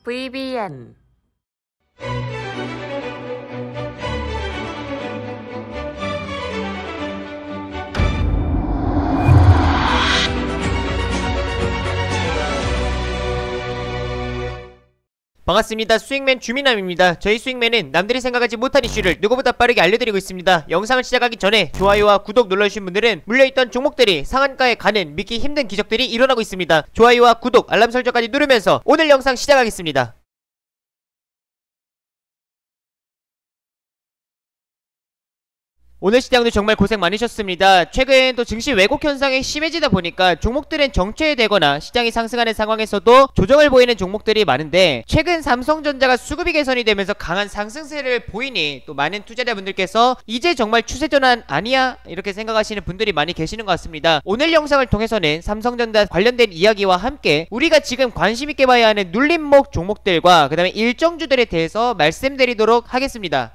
VBN 반갑습니다. 수익맨 주민남입니다. 저희 수익맨은 남들이 생각하지 못한 이슈를 누구보다 빠르게 알려드리고 있습니다. 영상을 시작하기 전에 좋아요와 구독 눌러주신 분들은 물려있던 종목들이 상한가에 가는 믿기 힘든 기적들이 일어나고 있습니다. 좋아요와 구독, 알람 설정까지 누르면서 오늘 영상 시작하겠습니다. 오늘 시장도 정말 고생 많으셨습니다. 최근 또 증시 왜곡 현상이 심해지다 보니까 종목들은 정체되거나 시장이 상승하는 상황에서도 조정을 보이는 종목들이 많은데, 최근 삼성전자가 수급이 개선이 되면서 강한 상승세를 보이니 또 많은 투자자분들께서 이제 정말 추세 전환 아니야? 이렇게 생각하시는 분들이 많이 계시는 것 같습니다. 오늘 영상을 통해서는 삼성전자 관련된 이야기와 함께 우리가 지금 관심있게 봐야 하는 눌림목 종목들과 그 다음에 일정주들에 대해서 말씀드리도록 하겠습니다.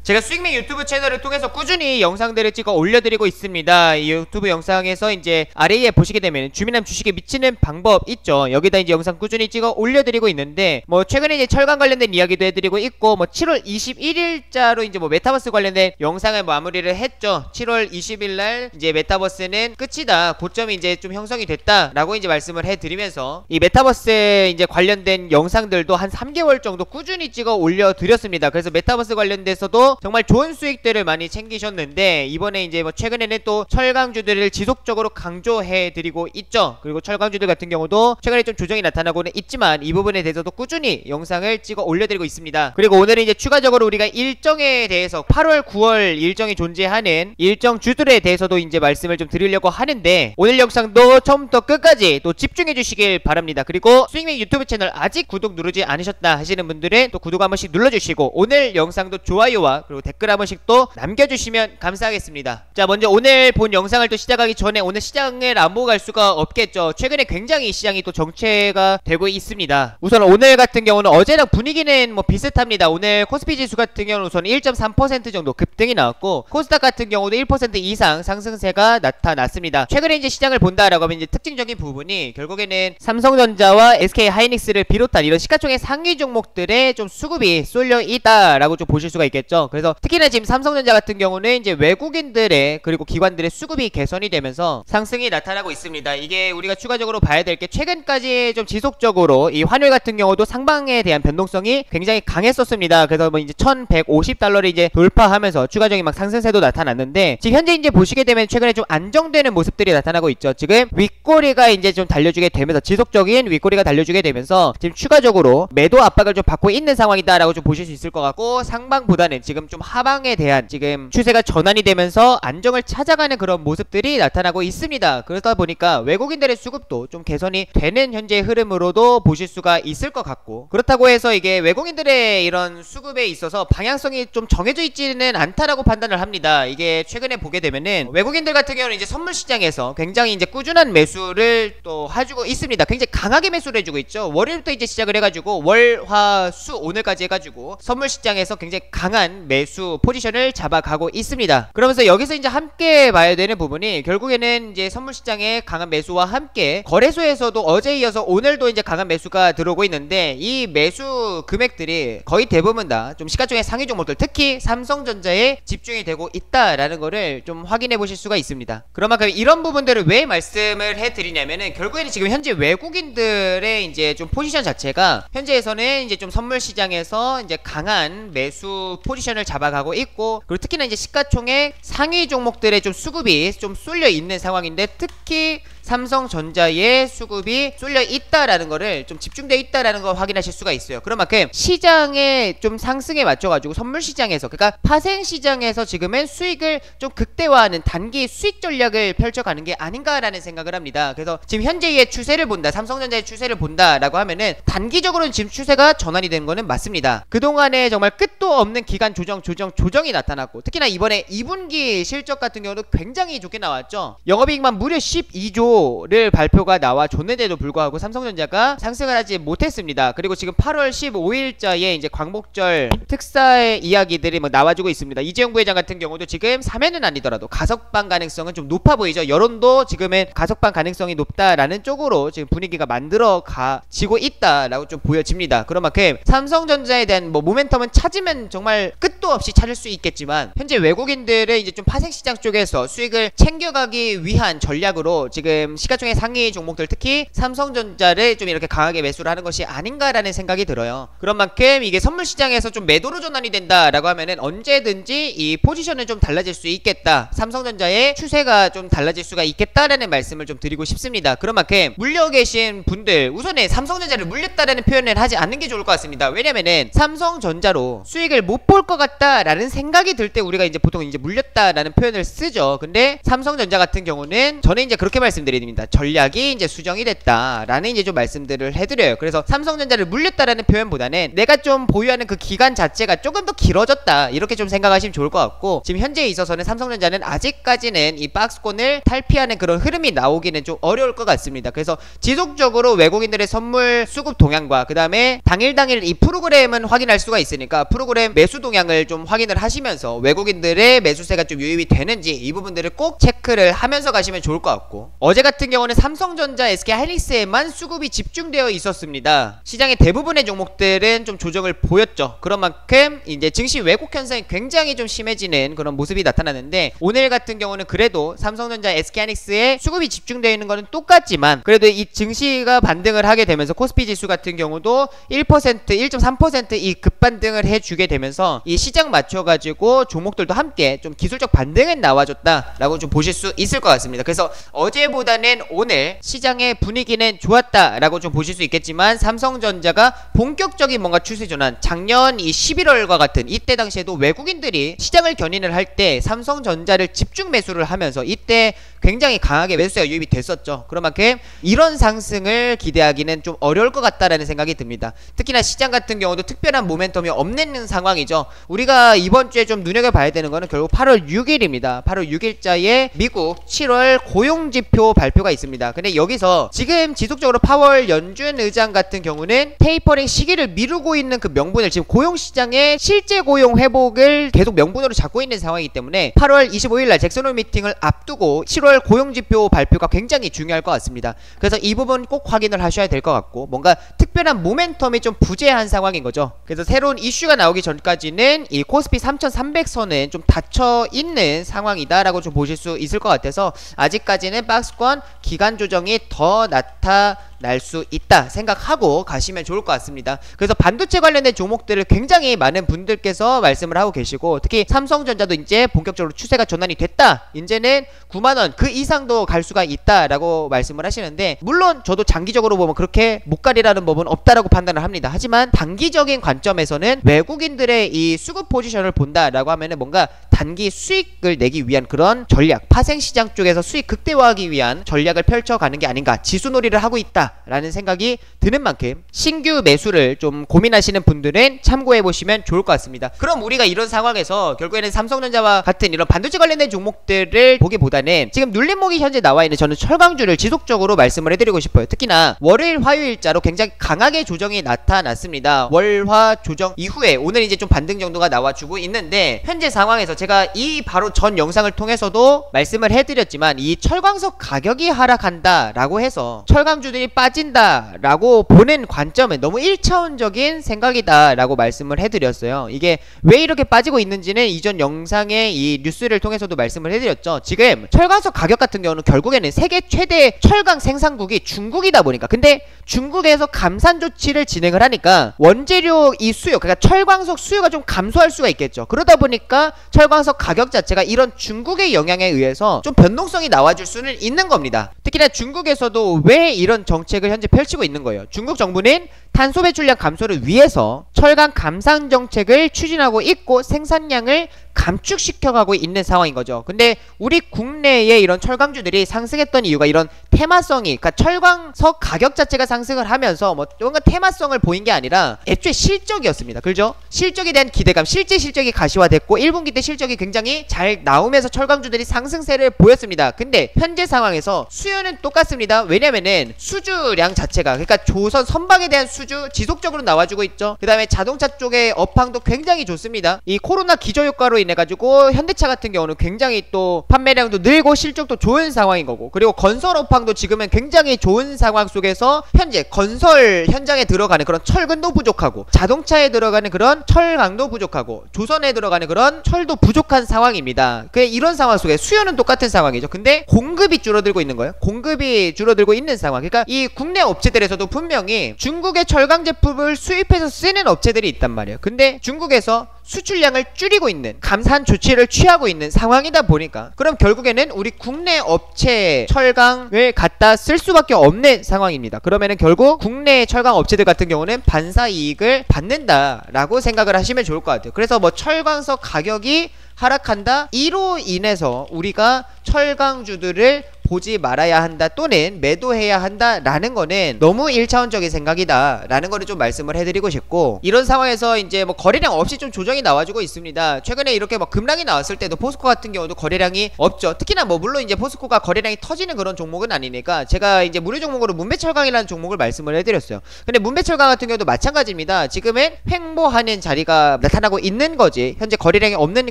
제가 수익맨 유튜브 채널을 통해서 꾸준히 영상들을 찍어 올려드리고 있습니다. 이 유튜브 영상에서 이제 아래에 보시게 되면 주민남 주식에 미치는 방법 있죠. 여기다 이제 영상 꾸준히 찍어 올려드리고 있는데, 뭐 최근에 이제 철강 관련된 이야기도 해드리고 있고, 뭐 7월 21일자로 이제 뭐 메타버스 관련된 영상을 마무리를 했죠. 7월 20일날 이제 메타버스는 끝이다, 고점이 이제 좀 형성이 됐다라고 이제 말씀을 해드리면서 이 메타버스에 이제 관련된 영상들도 한 3개월 정도 꾸준히 찍어 올려드렸습니다. 그래서 메타버스 관련돼서도 정말 좋은 수익들을 많이 챙기셨는데, 이번에 이제 뭐 최근에는 또 철강주들을 지속적으로 강조해드리고 있죠. 그리고 철강주들 같은 경우도 최근에 좀 조정이 나타나고는 있지만 이 부분에 대해서도 꾸준히 영상을 찍어 올려드리고 있습니다. 그리고 오늘은 이제 추가적으로 우리가 일정에 대해서 8월 9월 일정이 존재하는 일정주들에 대해서도 이제 말씀을 좀 드리려고 하는데, 오늘 영상도 처음부터 끝까지 또 집중해 주시길 바랍니다. 그리고 수익맨 유튜브 채널 아직 구독 누르지 않으셨다 하시는 분들은 또 구독 한 번씩 눌러주시고, 오늘 영상도 좋아요와 그리고 댓글 한 번씩 또 남겨주시면 감사하겠습니다. 자, 먼저 오늘 본 영상을 또 시작하기 전에 오늘 시장을 안 보고 갈 수가 없겠죠. 최근에 굉장히 시장이 또 정체가 되고 있습니다. 우선 오늘 같은 경우는 어제랑 분위기는 뭐 비슷합니다. 오늘 코스피 지수 같은 경우는 우선 1.3% 정도 급등이 나왔고, 코스닥 같은 경우도 1% 이상 상승세가 나타났습니다. 최근에 이제 시장을 본다라고 하면 이제 특징적인 부분이 결국에는 삼성전자와 SK하이닉스를 비롯한 이런 시가총액 상위 종목들의 좀 수급이 쏠려 있다라고 좀 보실 수가 있겠죠. 그래서 특히나 지금 삼성전자 같은 경우는 이제 외국인들의 그리고 기관들의 수급이 개선이 되면서 상승이 나타나고 있습니다. 이게 우리가 추가적으로 봐야 될 게, 최근까지 좀 지속적으로 이 환율 같은 경우도 상방에 대한 변동성이 굉장히 강했었습니다. 그래서 뭐 이제 1150달러를 이제 돌파하면서 추가적인 막 상승세도 나타났는데, 지금 현재 이제 보시게 되면 최근에 좀 안정되는 모습들이 나타나고 있죠. 지금 윗꼬리가 이제 좀 달려주게 되면서, 지속적인 윗꼬리가 달려주게 되면서 지금 추가적으로 매도 압박을 좀 받고 있는 상황이다라고 좀 보실 수 있을 것 같고, 상방보다는 지금 좀 하방에 대한 지금 추세가 전환이 되면서 안정을 찾아가는 그런 모습들이 나타나고 있습니다. 그러다 보니까 외국인들의 수급도 좀 개선이 되는 현재의 흐름으로도 보실 수가 있을 것 같고, 그렇다고 해서 이게 외국인들의 이런 수급에 있어서 방향성이 좀 정해져 있지는 않다라고 판단을 합니다. 이게 최근에 보게 되면은 외국인들 같은 경우는 이제 선물 시장에서 굉장히 이제 꾸준한 매수를 또 해주고 있습니다. 굉장히 강하게 매수를 해주고 있죠. 월요일부터 이제 시작을 해가지고 월, 화, 수 오늘까지 해가지고 선물 시장에서 굉장히 강한 매수 포지션을 잡아가고 있습니다. 그러면서 여기서 이제 함께 봐야 되는 부분이, 결국에는 이제 선물시장의 강한 매수와 함께 거래소에서도 어제 이어서 오늘도 이제 강한 매수가 들어오고 있는데, 이 매수 금액들이 거의 대부분 다 좀 시가총액 상위 종목들, 특히 삼성전자에 집중이 되고 있다라는 거를 좀 확인해 보실 수가 있습니다. 그만큼 이런 부분들을 왜 말씀을 해드리냐면은, 결국에는 지금 현재 외국인들의 이제 좀 포지션 자체가 현재에서는 이제 좀 선물시장에서 이제 강한 매수 포지션을 잡아가고 있고, 그리고 특히나 이제 시가총액 상위 종목들의 좀 수급이 좀 쏠려 있는 상황인데, 특히 삼성전자의 수급이 쏠려 있다라는 거를 좀 집중되어 있다라는 걸 확인하실 수가 있어요. 그런 만큼 시장의 좀 상승에 맞춰가지고 선물시장에서, 그러니까 파생시장에서 지금은 수익을 좀 극대화하는 단기 수익 전략을 펼쳐가는 게 아닌가라는 생각을 합니다. 그래서 지금 현재의 추세를 본다, 삼성전자의 추세를 본다라고 하면은 단기적으로는 지금 추세가 전환이 되는 거는 맞습니다. 그동안에 정말 끝도 없는 기간 조정이 나타났고, 특히나 이번에 2분기 실적 같은 경우도 굉장히 좋게 나왔죠. 영업이익만 무려 12조 매도를 발표가 나와줬는데도 불구하고 삼성전자가 상승을 하지 못했습니다. 그리고 지금 8월 15일자에 이제 광복절 특사의 이야기들이 뭐 나와주고 있습니다. 이재용 부회장 같은 경우도 지금 3회는 아니더라도 가석방 가능성은 좀 높아 보이죠. 여론도 지금은 가석방 가능성이 높다라는 쪽으로 지금 분위기가 만들어 가지고 있다라고 좀 보여집니다. 그런 만큼 삼성전자에 대한 뭐 모멘텀은 찾으면 정말 끝도 없이 찾을 수 있겠지만, 현재 외국인들의 이제 좀 파생시장 쪽에서 수익을 챙겨가기 위한 전략으로 지금 시가총액 상위 종목들, 특히 삼성전자를 좀 이렇게 강하게 매수를 하는 것이 아닌가라는 생각이 들어요. 그런 만큼 이게 선물시장에서 좀 매도로 전환이 된다라고 하면은 언제든지 이 포지션은 좀 달라질 수 있겠다, 삼성전자의 추세가 좀 달라질 수가 있겠다라는 말씀을 좀 드리고 싶습니다. 그런 만큼 물려 계신 분들, 우선은 삼성전자를 물렸다라는 표현을 하지 않는 게 좋을 것 같습니다. 왜냐면은 삼성전자로 수익을 못 볼 것 같다라는 생각이 들 때 우리가 이제 보통 이제 물렸다라는 표현을 쓰죠. 근데 삼성전자 같은 경우는 저는 이제 그렇게 말씀드립니다. 전략이 이제 수정이 됐다라는 이제 좀 말씀들을 해드려요. 그래서 삼성전자를 물렸다라는 표현보다는 내가 좀 보유하는 그 기간 자체가 조금 더 길어졌다, 이렇게 좀 생각하시면 좋을 것 같고, 지금 현재에 있어서는 삼성전자는 아직까지는 이 박스권을 탈피하는 그런 흐름이 나오기는 좀 어려울 것 같습니다. 그래서 지속적으로 외국인들의 선물 수급 동향과 그 다음에 당일 이 프로그램은 확인할 수가 있으니까 프로그램 매수 동향을 좀 확인을 하시면서 외국인들의 매수세가 좀 유입이 되는지 이 부분들을 꼭 체크를 하면서 가시면 좋을 것 같고, 어제 같은 경우는 삼성전자, SK하이닉스에만 수급이 집중되어 있었습니다. 시장의 대부분의 종목들은 좀 조정을 보였죠. 그런 만큼 이제 증시 왜곡 현상이 굉장히 좀 심해지는 그런 모습이 나타나는데, 오늘 같은 경우는 그래도 삼성전자, SK하이닉스에 수급이 집중되어 있는 거는 똑같지만 그래도 이 증시가 반등을 하게 되면서 코스피 지수 같은 경우도 1%, 1.3% 이 급반등을 해주게 되면서 이 시장 맞춰가지고 종목들도 함께 좀 기술적 반등은 나와줬다라고 좀 보실 수 있을 것 같습니다. 그래서 어제보다는 오늘 시장의 분위기는 좋았다라고 좀 보실 수 있겠지만, 삼성전자가 본격적인 뭔가 추세 전환, 작년 이 11월과 같은 이때 당시에도 외국인들이 시장을 견인을 할 때 삼성전자를 집중 매수를 하면서 이때 굉장히 강하게 매수세가 유입이 됐었죠. 그런 만큼 이런 상승을 기대하기는 좀 어려울 것 같다라는 생각이 듭니다. 특히나 시장 같은 경우도 특별한 모멘텀이 없는 상황이죠. 우리가 이번 주에 좀 눈여겨봐야 되는 거는 결국 8월 6일입니다. 8월 6일자에 미국 7월 고용지표 발표가 있습니다. 근데 여기서 지금 지속적으로 파월 연준 의장 같은 경우는 테이퍼링 시기를 미루고 있는 그 명분을, 지금 고용시장의 실제 고용 회복을 계속 명분으로 잡고 있는 상황이기 때문에 8월 25일날 잭슨홀 미팅을 앞두고 7월 고용지표 발표가 굉장히 중요할 것 같습니다. 그래서 이 부분 꼭 확인을 하셔야 될 것 같고, 뭔가 특별한 모멘텀이 좀 부재한 상황인 거죠. 그래서 새로운 이슈가 나오기 전까지는 이 코스피 3300선은 좀 닫혀 있는 상황이다라고 좀 보실 수 있을 것 같아서 아직까지는 박스권 기간 조정이 더 나타날 수 있다 생각하고 가시면 좋을 것 같습니다. 그래서 반도체 관련된 종목들을 굉장히 많은 분들께서 말씀을 하고 계시고, 특히 삼성전자도 이제 본격적으로 추세가 전환이 됐다, 이제는 9만원 그 이상도 갈 수가 있다라고 말씀을 하시는데, 물론 저도 장기적으로 보면 그렇게 못 가리라는 법은 없다라고 판단을 합니다. 하지만 단기적인 관점에서는 외국인들의 이 수급 포지션을 본다라고 하면은 뭔가 단기 수익을 내기 위한 그런 전략, 파생시장 쪽에서 수익 극대화하기 위한 전략을 펼쳐가는 게 아닌가, 지수놀이를 하고 있다라는 생각이 드는 만큼 신규 매수를 좀 고민하시는 분들은 참고해보시면 좋을 것 같습니다. 그럼 우리가 이런 상황에서 결국에는 삼성전자와 같은 이런 반도체 관련된 종목들을 보기보다는 지금 눌림목이 현재 나와있는 저는 철강주를 지속적으로 말씀을 해드리고 싶어요. 특히나 월요일, 화요일자로 굉장히 강하게 조정이 나타났습니다. 월화 조정 이후에 오늘 이제 좀 반등 정도가 나와주고 있는데, 현재 상황에서 제가 이 바로 전 영상을 통해서도 말씀을 해드렸지만, 이 철광석 가격이 하락한다 라고 해서 철강주들이 빠진다 라고 보는 관점은 너무 1차원적인 생각이다 라고 말씀을 해드렸어요. 이게 왜 이렇게 빠지고 있는지는 이전 영상의 이 뉴스를 통해서도 말씀을 해드렸죠. 지금 철광석 가격 같은 경우는 결국에는 세계 최대 철강 생산국이 중국이다 보니까, 근데 중국에서 감산 조치를 진행을 하니까 원재료 이 수요, 그러니까 철광석 수요가 좀 감소할 수가 있겠죠. 그러다 보니까 철광석 가격 자체가 이런 중국의 영향에 의해서 좀 변동성이 나와줄 수는 있는 겁니다. 특히나 중국에서도 왜 이런 정책을 현재 펼치고 있는 거예요. 중국 정부는 탄소 배출량 감소를 위해서 철강 감산 정책을 추진하고 있고 생산량을 감축시켜가고 있는 상황인 거죠. 근데 우리 국내의 이런 철강주들이 상승했던 이유가 이런 테마성이, 그러니까 철광석 가격 자체가 상승을 하면서 뭐 뭔가 테마성을 보인 게 아니라 애초에 실적이었습니다. 그죠? 실적에 대한 기대감, 실제 실적이 가시화됐고 1분기 때 실적이 굉장히 잘 나오면서 철강주들이 상승세를 보였습니다. 근데 현재 상황에서 수요는 똑같습니다. 왜냐면은 수주량 자체가, 그러니까 조선 선박에 대한 수주 지속적으로 나와주고 있죠. 그 다음에 자동차 쪽의 업황도 굉장히 좋습니다. 이 코로나 기저효과로 인해 가지고 현대차 같은 경우는 굉장히 또 판매량도 늘고 실적도 좋은 상황인 거고, 그리고 건설 업황도 지금은 굉장히 좋은 상황 속에서 현재 건설 현장에 들어가는 그런 철근도 부족하고 자동차에 들어가는 그런 철강도 부족하고 조선에 들어가는 그런 철도 부족한 상황입니다. 이런 상황 속에 수요는 똑같은 상황이죠. 근데 공급이 줄어들고 있는 거예요. 공급이 줄어들고 있는 상황. 그러니까 이 국내 업체들에서도 분명히 중국의 철강 제품을 수입해서 쓰는 업체들이 있단 말이에요. 근데 중국에서 수출량을 줄이고 있는 감산 조치를 취하고 있는 상황이다 보니까 그럼 결국에는 우리 국내 업체 철강을 갖다 쓸 수밖에 없는 상황입니다. 그러면은 결국 국내 철강 업체들 같은 경우는 반사 이익을 받는다라고 생각을 하시면 좋을 것 같아요. 그래서 뭐 철광석 가격이 하락한다, 이로 인해서 우리가 철강주들을 보지 말아야 한다 또는 매도해야 한다 라는 거는 너무 1차원적인 생각이다 라는 거를 좀 말씀을 해드리고 싶고, 이런 상황에서 이제 뭐 거래량 없이 좀 조정이 나와주고 있습니다. 최근에 이렇게 뭐 급락이 나왔을 때도 포스코 같은 경우도 거래량이 없죠. 특히나 뭐 물론 이제 포스코가 거래량이 터지는 그런 종목은 아니니까 제가 이제 무료 종목으로 문배철강이라는 종목을 말씀을 해드렸어요. 근데 문배철강 같은 경우도 마찬가지입니다. 지금은 횡보하는 자리가 나타나고 있는 거지, 현재 거래량이 없는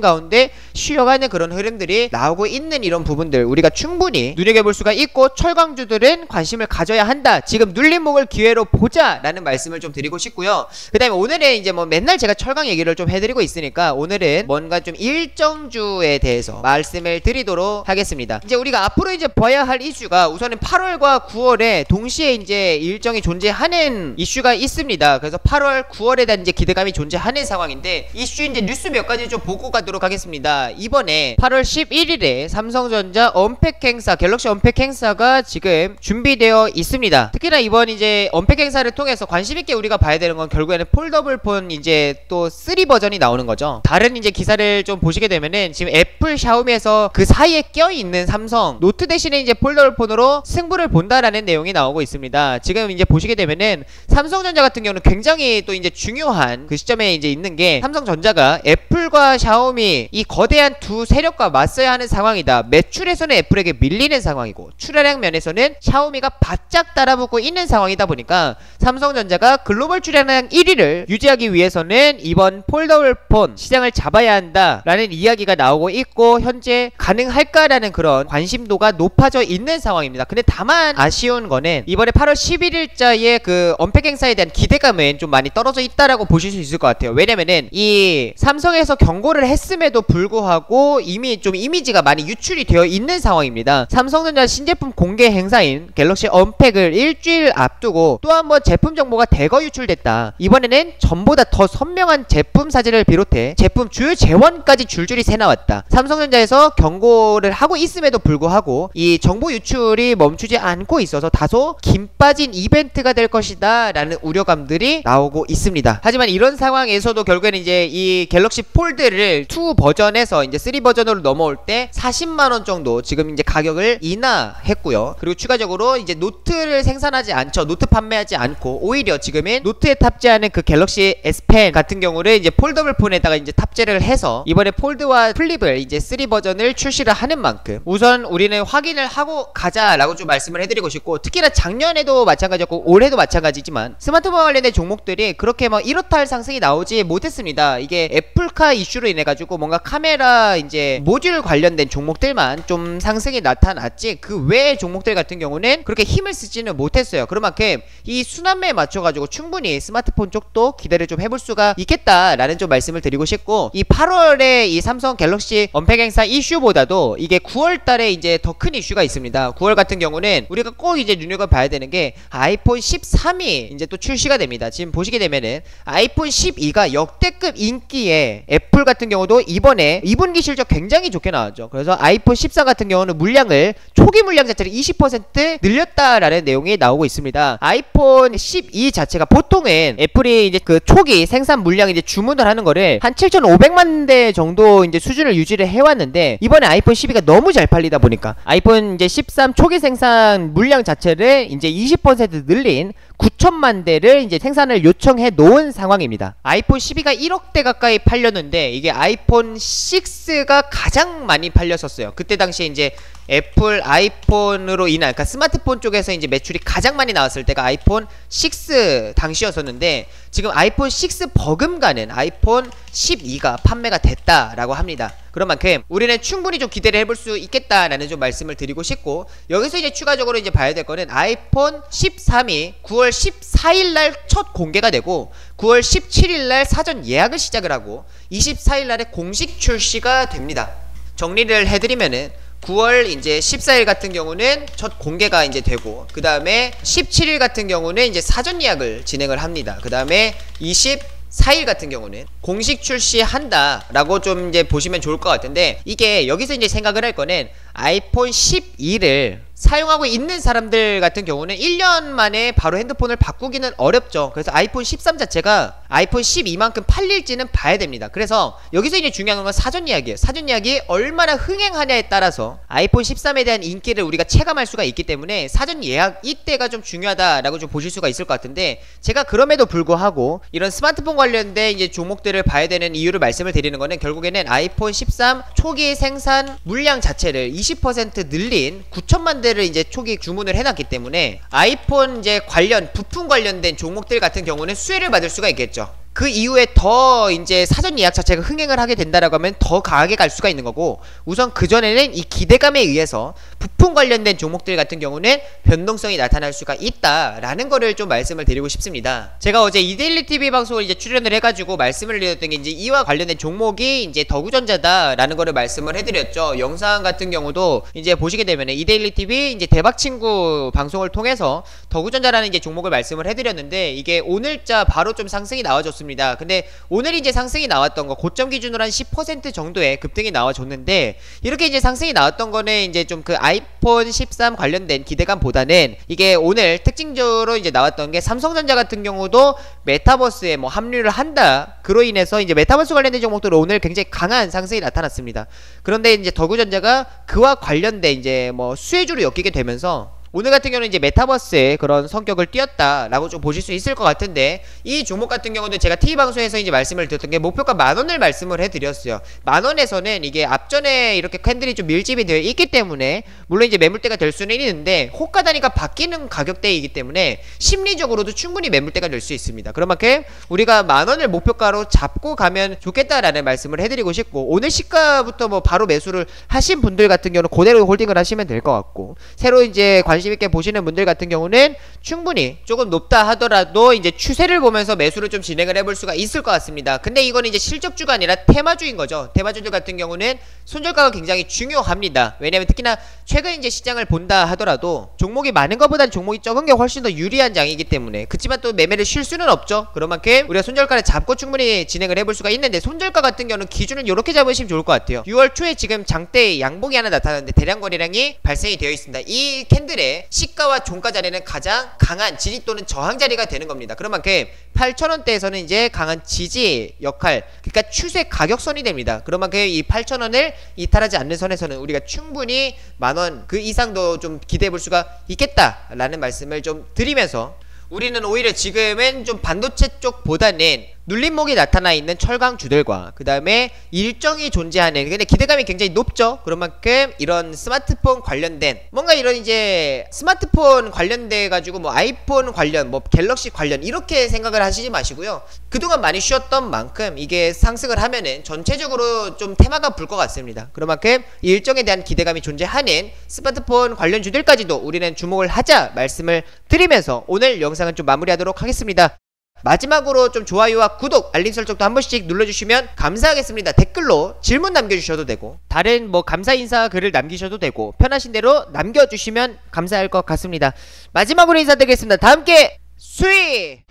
가운데 쉬어가는 그런 흐름들이 나오고 있는 이런 부분들 우리가 충분히 눈여겨볼 수가 있고 철강주들은 관심을 가져야 한다. 지금 눌림목을 기회로 보자 라는 말씀을 좀 드리고 싶고요. 그 다음에 오늘은 이제 뭐 맨날 제가 철강 얘기를 좀 해드리고 있으니까 오늘은 뭔가 좀 일정주에 대해서 말씀을 드리도록 하겠습니다. 이제 우리가 앞으로 이제 봐야 할 이슈가 우선은 8월과 9월에 동시에 이제 일정이 존재하는 이슈가 있습니다. 그래서 8월, 9월에 대한 이제 기대감이 존재하는 상황인데 이슈 이제 뉴스 몇 가지 좀 보고 가도록 하겠습니다. 이번에 8월 11일에 삼성전자 언팩 행사, 갤럭시 언팩 행사가 지금 준비되어 있습니다. 특히나 이번 이제 언팩 행사를 통해서 관심있게 우리가 봐야 되는 건 결국에는 폴더블 폰 이제 또 3 버전이 나오는 거죠. 다른 이제 기사를 좀 보시게 되면은 지금 애플, 샤오미에서 그 사이에 껴있는 삼성 노트 대신에 이제 폴더블 폰으로 승부를 본다라는 내용이 나오고 있습니다. 지금 이제 보시게 되면은 삼성전자 같은 경우는 굉장히 또 이제 중요한 그 시점에 이제 있는 게, 삼성전자가 애플과 샤오미 이 거대한 두 세력과 맞서야 하는 상황이다. 매출에서는 애플에게 밀리는 상황이고 출하량 면에서는 샤오미가 바짝 따라붙고 있는 상황이다 보니까 삼성전자가 글로벌 출하량 1위를 유지하기 위해서는 이번 폴더블 폰 시장을 잡아야 한다 라는 이야기가 나오고 있고, 현재 가능할까라는 그런 관심도가 높아져 있는 상황입니다. 근데 다만 아쉬운 거는 이번에 8월 11일자의 그 언팩 행사에 대한 기대감은 좀 많이 떨어져 있다라고 보실 수 있을 것 같아요. 왜냐면은 이 삼성에서 경고를 했음에도 불구하고 이미 좀 이미지가 많이 유출이 되어 있는 상황입니다. 삼성전자 신제품 공개 행사인 갤럭시 언팩을 일주일 앞두고 또 한 번 제품 정보가 대거 유출됐다. 이번에는 전보다 더 선명한 제품 사진을 비롯해 제품 주요 재원까지 줄줄이 새나왔다. 삼성전자에서 경고를 하고 있음에도 불구하고 이 정보 유출이 멈추지 않고 있어서 다소 김 빠진 이벤트가 될 것이다 라는 우려감들이 나오고 있습니다. 하지만 이런 상황에서도 결국에는 이제 이 갤럭시 폴드를 2 버전에서 이제 3 버전으로 넘어올 때 40만원 정도 지금 이제 가격을 인하했고요. 그리고 추가적으로 이제 노트를 생산하지 않죠. 노트 판매하지 않고 오히려 지금은 노트에 탑재하는 그 갤럭시 S펜 같은 경우를 이제 폴더블 폰에다가 이제 탑재를 해서 이번에 폴드와 플립을 이제 3 버전을 출시를 하는 만큼 우선 우리는 확인을 하고 가자라고 좀 말씀을 해드리고 싶고, 특히나 작년에도 마찬가지였고 올해도 마찬가지지만 스마트폰 관련된 종목들이 그렇게 뭐 이렇다 할 상승이 나오지 못했습니다. 이게 애플카 이슈로 인해 가지고 뭔가 카메라 이제 모듈 관련된 종목들만 좀 상승이 나타났지 그 외의 종목들 같은 경우는 그렇게 힘을 쓰지는 못했어요. 그만큼 이 순환매에 맞춰가지고 충분히 스마트폰 쪽도 기대를 좀 해볼 수가 있겠다라는 좀 말씀을 드리고 싶고, 이 8월에 이 삼성 갤럭시 언팩 행사 이슈보다도 이게 9월달에 이제 더 큰 이슈가 있습니다. 9월 같은 경우는 우리가 꼭 이제 눈여겨봐야 되는 게 아이폰 13이 이제 또 출시가 됩니다. 지금 보시게 되면은 아이폰 12가 역대급 인기에 애플 같은 경우도 이번에 2분기 실적 굉장히 좋게 나왔죠. 그래서 아이폰 14 같은 경우는 물량을 초기 물량 자체를 20% 늘렸다라는 내용이 나오고 있습니다. 아이폰 12 자체가 보통은 애플이 이제 그 초기 생산 물량 이제 주문을 하는 거를 한 7,500만 대 정도 이제 수준을 유지를 해왔는데, 이번에 아이폰 12가 너무 잘 팔리다 보니까 아이폰 이제 13 초기 생산 물량 자체를 이제 20% 늘린 9천만 대를 이제 생산을 요청해 놓은 상황입니다. 아이폰 12가 1억 대 가까이 팔렸는데 이게 아이폰 6가 가장 많이 팔렸었어요. 그때 당시에 이제 애플 아이폰으로 인한, 그러니까 스마트폰 쪽에서 이제 매출이 가장 많이 나왔을 때가 아이폰 6 당시였었는데, 지금 아이폰 6 버금가는 아이폰 12가 판매가 됐다라고 합니다. 그런 만큼 우리는 충분히 좀 기대를 해볼 수 있겠다라는 좀 말씀을 드리고 싶고, 여기서 이제 추가적으로 이제 봐야 될 거는 아이폰 13이 9월 14일날 첫 공개가 되고 9월 17일날 사전 예약을 시작을 하고 24일날에 공식 출시가 됩니다. 정리를 해드리면은 9월 이제 14일 같은 경우는 첫 공개가 이제 되고, 그 다음에 17일 같은 경우는 이제 사전 예약을 진행을 합니다. 그 다음에 24일 같은 경우는 공식 출시한다 라고 좀 이제 보시면 좋을 것 같은데, 이게 여기서 이제 생각을 할 거는 아이폰 12를 사용하고 있는 사람들 같은 경우는 1년 만에 바로 핸드폰을 바꾸기는 어렵죠. 그래서 아이폰 13 자체가 아이폰 12만큼 팔릴지는 봐야 됩니다. 그래서 여기서 이제 중요한 건 사전 예약이에요. 사전 예약이 얼마나 흥행하냐에 따라서 아이폰 13에 대한 인기를 우리가 체감할 수가 있기 때문에 사전 예약 이때가 좀 중요하다라고 좀 보실 수가 있을 것 같은데, 제가 그럼에도 불구하고 이런 스마트폰 관련된 이제 종목들을 봐야 되는 이유를 말씀을 드리는 거는, 결국에는 아이폰 13 초기 생산 물량 자체를 20% 늘린 9천만 대를 이제 초기 주문을 해놨기 때문에 아이폰 이제 관련 부품 관련된 종목들 같은 경우는 수혜를 받을 수가 있겠죠. 그 이후에 더 이제 사전 예약 자체가 흥행을 하게 된다라고 하면 더 강하게 갈 수가 있는 거고, 우선 그전에는 이 기대감에 의해서 부품 관련된 종목들 같은 경우는 변동성이 나타날 수가 있다라는 거를 좀 말씀을 드리고 싶습니다. 제가 어제 이데일리 TV 방송을 이제 출연을 해가지고 말씀을 드렸던 게 이제 이와 관련된 종목이 이제 더구전자다라는 거를 말씀을 해드렸죠. 영상 같은 경우도 이제 보시게 되면 이데일리 TV 이제 대박친구 방송을 통해서 더구전자라는 이제 종목을 말씀을 해드렸는데, 이게 오늘자 바로 좀 상승이 나와줬습니다. 근데 오늘 이제 상승이 나왔던 거 고점 기준으로 한 10% 정도의 급등이 나와줬는데, 이렇게 이제 상승이 나왔던 거는 이제 좀 그 아이폰 13 관련된 기대감보다는 이게 오늘 특징적으로 이제 나왔던 게 삼성전자 같은 경우도 메타버스에 뭐 합류를 한다, 그로 인해서 이제 메타버스 관련된 종목들은 오늘 굉장히 강한 상승이 나타났습니다. 그런데 이제 더구전자가 그와 관련된 이제 뭐 수혜주로 엮이게 되면서 오늘 같은 경우는 이제 메타버스의 그런 성격을 띄었다라고 좀 보실 수 있을 것 같은데, 이 종목 같은 경우도 제가 TV방송에서 이제 말씀을 드렸던 게 목표가 10,000원을 말씀을 해드렸어요. 10,000원에서는 이게 앞전에 이렇게 캔들이 좀 밀집이 되어 있기 때문에 물론 이제 매물대가 될 수는 있는데, 호가 단위가 바뀌는 가격대이기 때문에 심리적으로도 충분히 매물대가 될 수 있습니다. 그런 만큼 우리가 10,000원을 목표가로 잡고 가면 좋겠다라는 말씀을 해드리고 싶고, 오늘 시가부터 뭐 바로 매수를 하신 분들 같은 경우는 그대로 홀딩을 하시면 될 것 같고, 새로 이제 관심있게 보시는 분들 같은 경우는 충분히 조금 높다 하더라도 이제 추세를 보면서 매수를 좀 진행을 해볼 수가 있을 것 같습니다. 근데 이거는 이제 실적주가 아니라 테마주인 거죠. 테마주들 같은 경우는 손절가가 굉장히 중요합니다. 왜냐면 특히나 최근 이제 시장을 본다 하더라도 종목이 많은 것보다는 종목이 적은 게 훨씬 더 유리한 장이기 때문에, 그치만 또 매매를 쉴 수는 없죠. 그런 만큼 우리가 손절가를 잡고 충분히 진행을 해볼 수가 있는데, 손절가 같은 경우는 기준을 이렇게 잡으시면 좋을 것 같아요. 6월 초에 지금 장대 양봉이 하나 나타났는데 대량 거래량이 발생이 되어 있습니다. 이 캔들의 시가와 종가 자리는 가장 강한 지지 또는 저항 자리가 되는 겁니다. 그런 만큼 8,000원대에서는 이제 강한 지지 역할, 그러니까 추세 가격선이 됩니다. 그런 만큼 이 8,000원을 이탈하지 않는 선에서는 우리가 충분히 10,000원 그 이상도 좀 기대해 볼 수가 있겠다라는 말씀을 좀 드리면서, 우리는 오히려 지금은 좀 반도체 쪽보다는 눌림목이 나타나 있는 철강주들과 그 다음에 일정이 존재하는, 근데 기대감이 굉장히 높죠. 그런 만큼 이런 스마트폰 관련된 뭔가 이런 이제 스마트폰 관련돼 가지고 뭐 아이폰 관련 뭐 갤럭시 관련 이렇게 생각을 하시지 마시고요. 그동안 많이 쉬었던 만큼 이게 상승을 하면은 전체적으로 좀 테마가 불 것 같습니다. 그런 만큼 이 일정에 대한 기대감이 존재하는 스마트폰 관련주들까지도 우리는 주목을 하자 말씀을 드리면서 오늘 영상은 좀 마무리하도록 하겠습니다. 마지막으로 좀 좋아요와 구독, 알림 설정도 한 번씩 눌러주시면 감사하겠습니다. 댓글로 질문 남겨주셔도 되고, 다른 뭐 감사 인사 글을 남기셔도 되고, 편하신 대로 남겨주시면 감사할 것 같습니다. 마지막으로 인사드리겠습니다. 다 함께 수익!